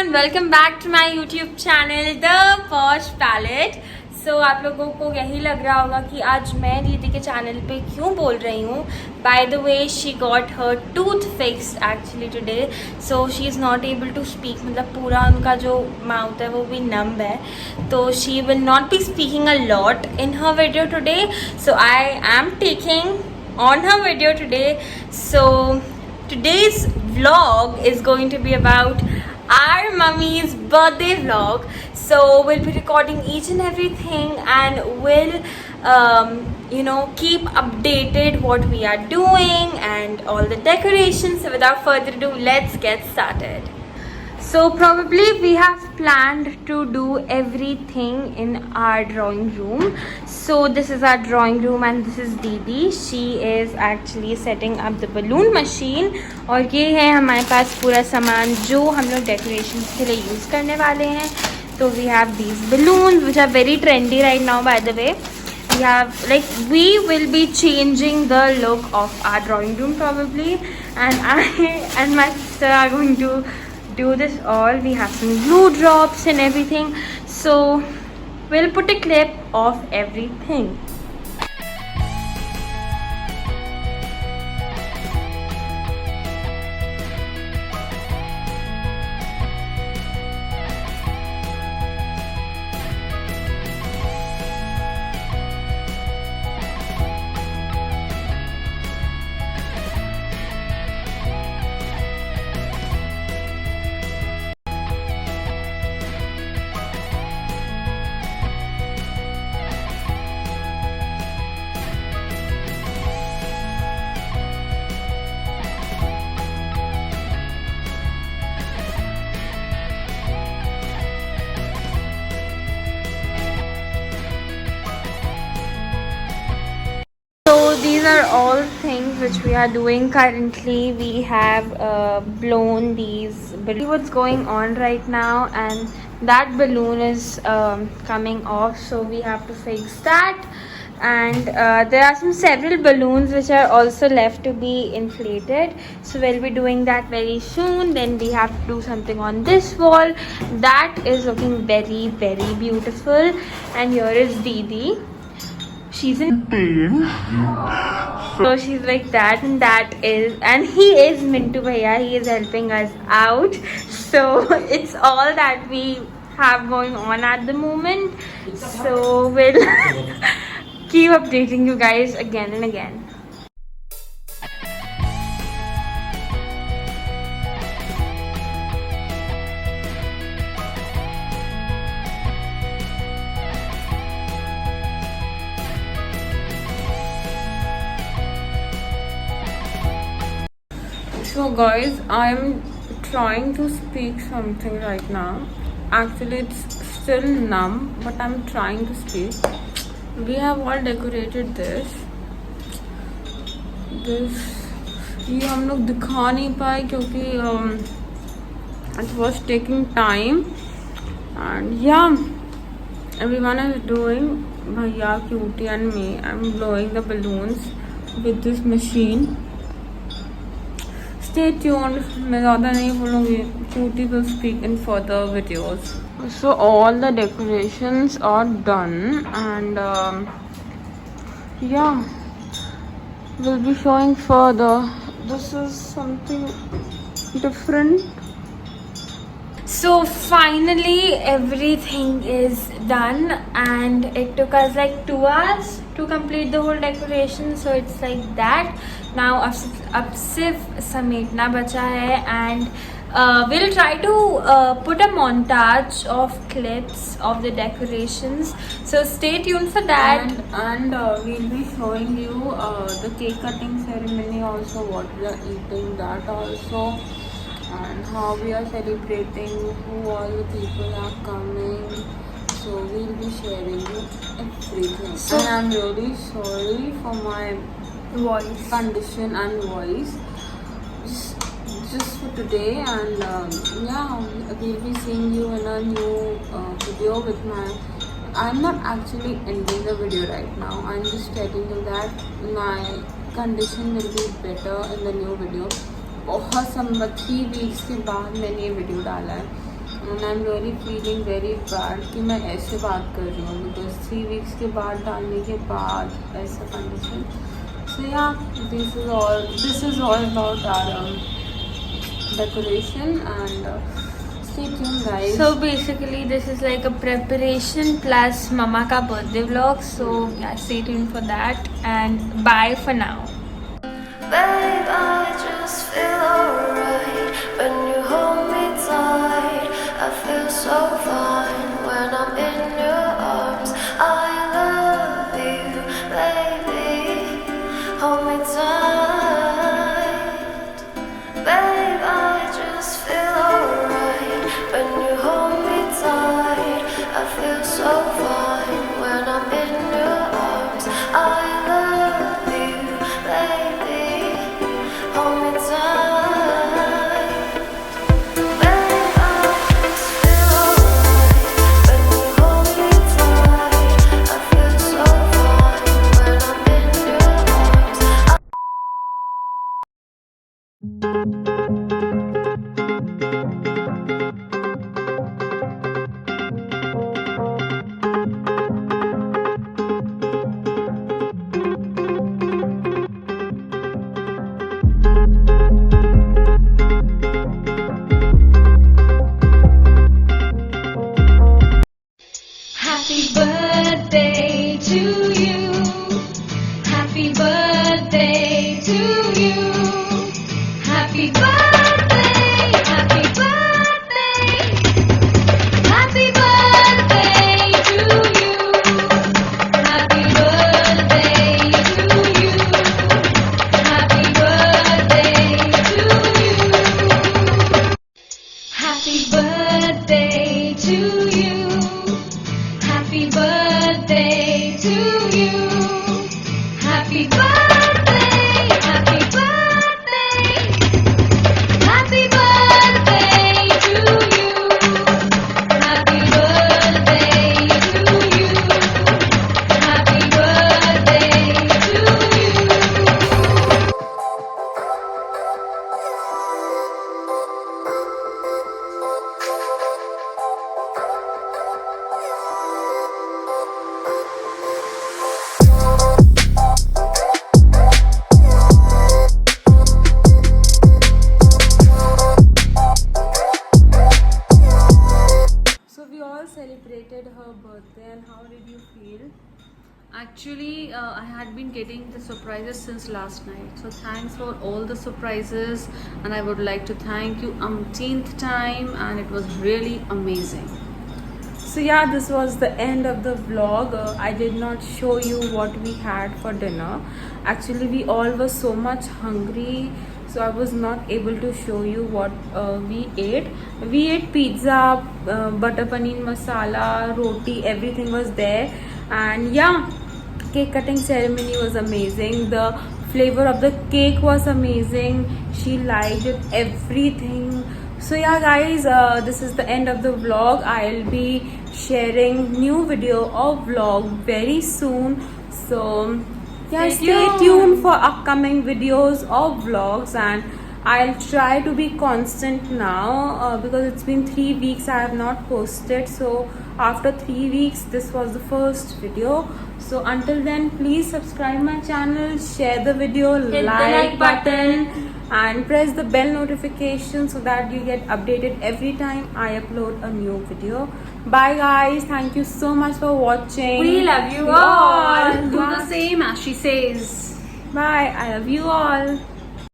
Everyone, welcome back to my YouTube channel the Posh Palette. So आप लोगों को यही लग रहा होगा कि आज मैं दीदी के चैनल पे क्यों बोल रही हूँ। By the way she got her tooth fixed actually today, so she is not able to speak. मतलब पूरा उनका जो माउथ है वो भी नम्ब है, तो she will not be speaking a lot in her video today. So I am taking on her video today. So today's vlog is going to be about our mummy's birthday vlog. So we'll be recording each and everything, and we'll keep updated what we are doing and all the decorations. So without further ado, let's get started. So probably we have planned to do everything in our drawing room. So this is our drawing room and this is Didi. She is actually setting up the balloon machine. और ये है हमारे पास पूरा सामान जो हम लोग decorations के लिए use करने वाले हैं. So we have these balloons which are very trendy right now, by the way. We will be changing the look of our drawing room probably, and I and my sister are going to do this all. We have some glue drops and everything, so we'll put a clip of everything. So these are all things which we are doing currently. We have blown these balloons. What's going on right now, and that balloon is coming off, so we have to fix that. And there are several balloons which are also left to be inflated, so we'll be doing that very soon. Then we have to do something on this wall. That is looking very, very beautiful. And here is Didi. She's in pain, so she's like that, and he is Mintu Bhaiya. He is helping us out. So it's all that we have going on at the moment. So we'll keep updating you guys again and again. So guys, I'm trying to speak something right now. Actually it's still numb, but I'm trying to speak. We have all decorated this ये हम लोग दिखा नहीं पाए क्योंकि it was taking time. And yeah, everyone is doing, Bhaiya, Cutie and me, I'm blowing the balloons with this machine. Stay tuned. मैं ज़्यादा नहीं बोलूँगी. Cutie will speak in further videos. So all the decorations are done, and yeah, we'll be showing further. This is something different. So finally everything is done, and it took us like 2 hours to complete the whole decoration. So it's like that. Now अब सिर्फ समेटना बचा है, and we'll try to put a montage of clips of the decorations. So stay tuned for that. And we'll be showing you the cake cutting ceremony also, what we are eating, that also, and how we are celebrating, who all the people are coming. So we'll be sharing everything. So, and I'm really sorry for my voice condition and voice just for today. And yeah, we'll be seeing you in a new video with my I'm not actually ending the video right now. I'm just telling you that my condition will be better in the new video. बहुत 3 weeks के बाद मैंने ये video डाला है and I'm really feeling very bad कि मैं ऐसे बात कर रही हूँ because 3 weeks के बाद डालने के बाद ऐसा condition. So yeah, this is all about our decoration and stay tuned guys. So basically this is like a preparation plus mama ka birthday vlog. So yeah, stay tuned for that and bye for now. Babe, I just feel alright when you hold me tight. I feel so fine when I'm in your arms. I love you, baby. Hold me tight. Babe, I just feel alright when you hold me tight. I feel so fine when I'm in your arms. I love you, baby. Hold me tight. Babe, I just feel alright when you hold me tight. I feel so fine when I'm in your arms. Happy birthday to you. Happy birthday to you. Happy birthday. Happy birthday. Happy birthday to you. Happy birthday to you. Happy birthday to you. Happy birthday to you. Happy birthday to you. Happy birthday. Happy birthday. Happy birthday to you. Happy birthday to you. Happy birthday to you. So we all celebrated her birthday, and how did you feel? Actually, I had been getting the surprises since last night. So thanks for all the surprises, and I would like to thank you umpteenth time, and it was really amazing. So yeah, this was the end of the vlog. I did not show you what we had for dinner. Actually, we all were so much hungry, so I was not able to show you what we ate. We ate pizza, butter paneer masala, roti, everything was there. And yeah, cake cutting ceremony was amazing. The flavor of the cake was amazing. She liked it, everything. So yeah guys, this is the end of the vlog. I'll be sharing new video or vlog very soon. So yeah, stay tuned for upcoming videos or vlogs, and I'll try to be constant now because it's been 3 weeks I have not posted. So after 3 weeks, this was the first video. So until then, please subscribe my channel, share the video, hit the like button, and press the bell notification so that you get updated every time I upload a new video. Bye guys, thank you so much for watching. We love you all. Do Bye. the same as she says. Bye, I love you all.